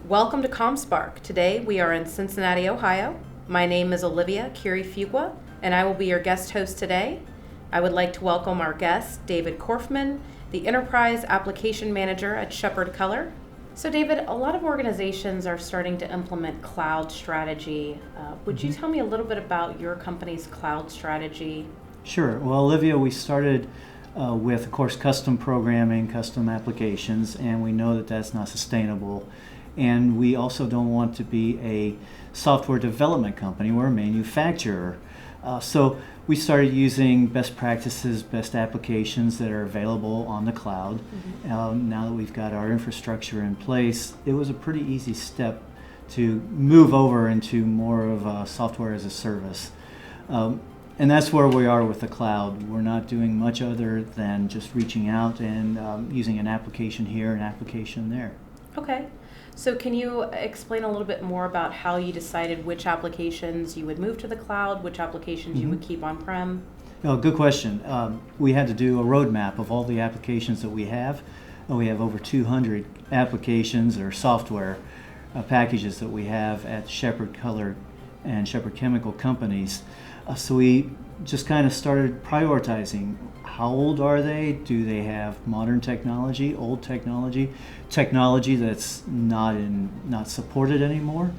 Welcome to ComSpark. Today we are in Cincinnati, Ohio. My name is Olivia Kirry-Fuqua, and I will be your guest host today. I would like to welcome our guest, David Corfman, the Enterprise Application Manager at Shepherd Color. So David, a lot of organizations are starting to implement cloud strategy. Would you tell me a little bit about your company's cloud strategy? Sure. Well, Olivia, we started with, of course, custom programming, custom applications, and we know that that's not sustainable. And we also don't want to be a software development company. We're a manufacturer. So we started using best practices, best applications that are available on the cloud. Now that we've got our infrastructure in place, it was a pretty easy step to move over into more of a software as a service. And that's where we are with the cloud. We're not doing much other than just reaching out and using an application here, an application there. Okay. So can you explain a little bit more about how you decided which applications you would move to the cloud, which applications you would keep on-prem? Oh, good question. We had to do a roadmap of all the applications that we have. We have over 200 applications or software packages that we have at Shepherd Color and Shepherd Chemical companies. So we just kind of started prioritizing. How old are they? Do they have modern technology, old technology, technology that's not supported anymore?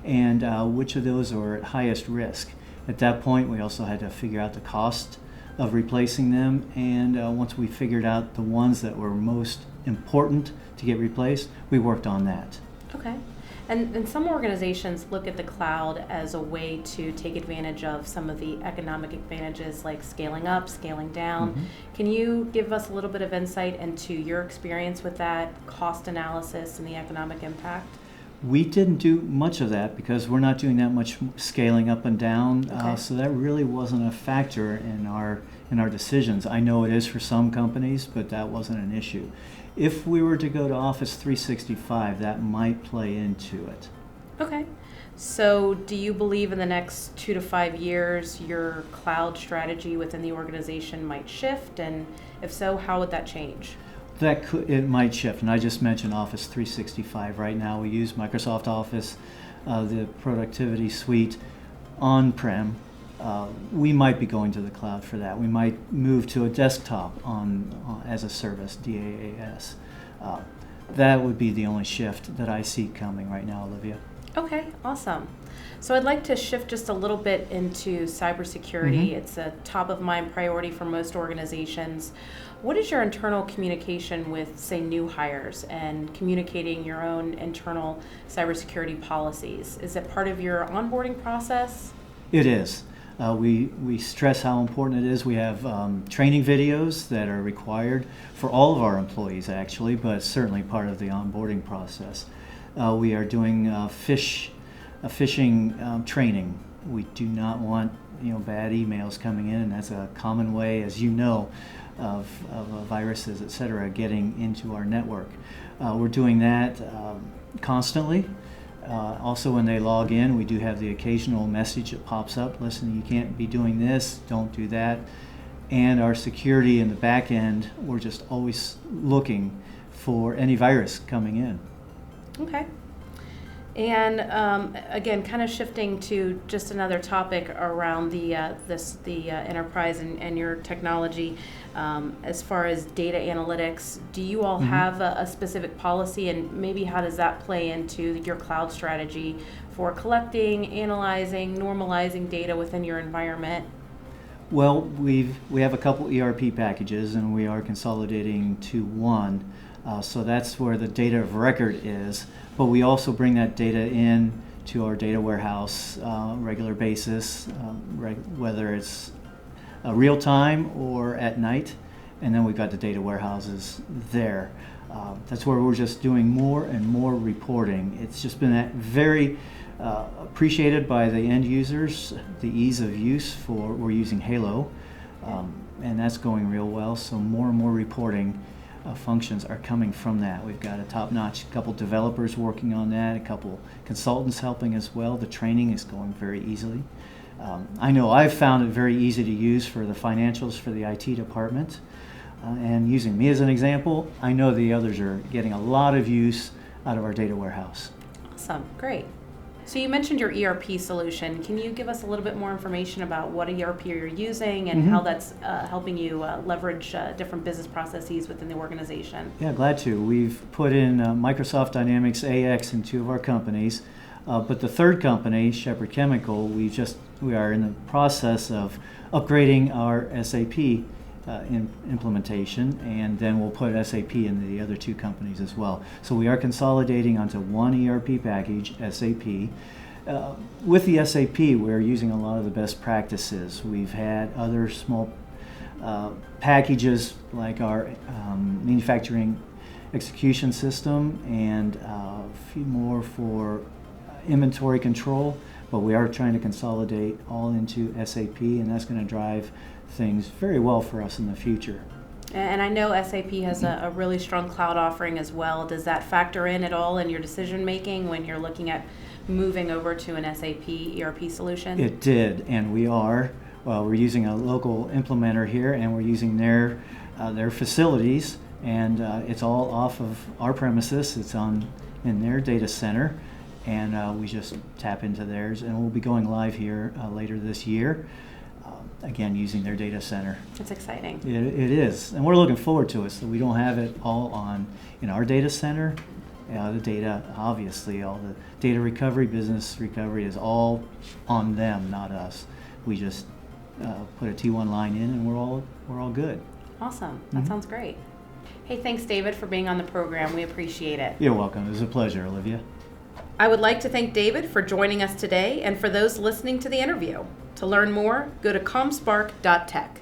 And which of those are at highest risk? At that point, we also had to figure out the cost of replacing them. And once we figured out the ones that were most important to get replaced, we worked on that. Okay. And some organizations look at the cloud as a way to take advantage of some of the economic advantages like scaling up, scaling down. Can you give us a little bit of insight into your experience with that, cost analysis and the economic impact? We didn't do much of that because we're not doing that much scaling up and down, so that really wasn't a factor in our decisions. I know it is for some companies, but that wasn't an issue. If we were to go to Office 365, that might play into it. Okay. So do you believe in the next 2 to 5 years your cloud strategy within the organization might shift? And if so, how would that change? It might shift, and I just mentioned Office 365. Right now we use Microsoft Office, the productivity suite on-prem. We might be going to the cloud for that. We might move to a desktop as a service, DaaS. That would be the only shift that I see coming right now, Olivia. Okay, awesome. So I'd like to shift just a little bit into cybersecurity. It's a top of mind priority for most organizations. What is your internal communication with, say, new hires and communicating your own internal cybersecurity policies? Is it part of your onboarding process? It is. We stress how important it is. We have training videos that are required for all of our employees, actually, but certainly part of the onboarding process. We are doing phishing training. We do not want bad emails coming in, and that's a common way, as you know, of viruses, etc., getting into our network. We're doing that constantly. Also, when they log in, we do have the occasional message that pops up, listen, you can't be doing this, don't do that. And our security in the back end, we're just always looking for any virus coming in. Okay. And again, kind of shifting to just another topic around the enterprise and your technology, as far as data analytics, do you all have a specific policy, and maybe how does that play into your cloud strategy for collecting, analyzing, normalizing data within your environment? Well, we have a couple ERP packages, and we are consolidating to one. So that's where the data of record is, but we also bring that data in to our data warehouse regular basis, whether it's real time or at night, and then we've got the data warehouses there. That's where we're just doing more and more reporting. It's just been very appreciated by the end users, the ease of use we're using Halo, and that's going real well, so more and more reporting functions are coming from that. We've got a top-notch couple developers working on that, a couple consultants helping as well. The training is going very easily. I know I've found it very easy to use for the financials for the IT department. And using me as an example, I know the others are getting a lot of use out of our data warehouse. Awesome, great. So you mentioned your ERP solution. Can you give us a little bit more information about what ERP you're using and how that's helping you leverage different business processes within the organization? Yeah, glad to. We've put in Microsoft Dynamics AX in 2 of our companies, but the third company, Shepherd Chemical, we are in the process of upgrading our SAP implementation, and then we'll put SAP into the other 2 companies as well. So we are consolidating onto one ERP package, SAP. With the SAP, we're using a lot of the best practices. We've had other small packages like our manufacturing execution system and a few more for inventory control, but we are trying to consolidate all into SAP, and that's going to drive things very well for us in the future. And I know SAP has a really strong cloud offering as well. Does that factor in at all in your decision making when you're looking at moving over to an SAP ERP solution? It did, and we're using a local implementer here, and we're using their facilities, and it's all off of our premises. It's in their data center, and we just tap into theirs, and we'll be going live here later this year. Again, using their data center. It's exciting. It is, and we're looking forward to it. So we don't have it all in our data center. The data, obviously, all the data recovery, business recovery is all on them, not us. We just put a T1 line in, and we're all good. Awesome. That sounds great. Hey, thanks, David, for being on the program. We appreciate it. You're welcome. It was a pleasure, Olivia. I would like to thank David for joining us today and for those listening to the interview. To learn more, go to comspark.tech.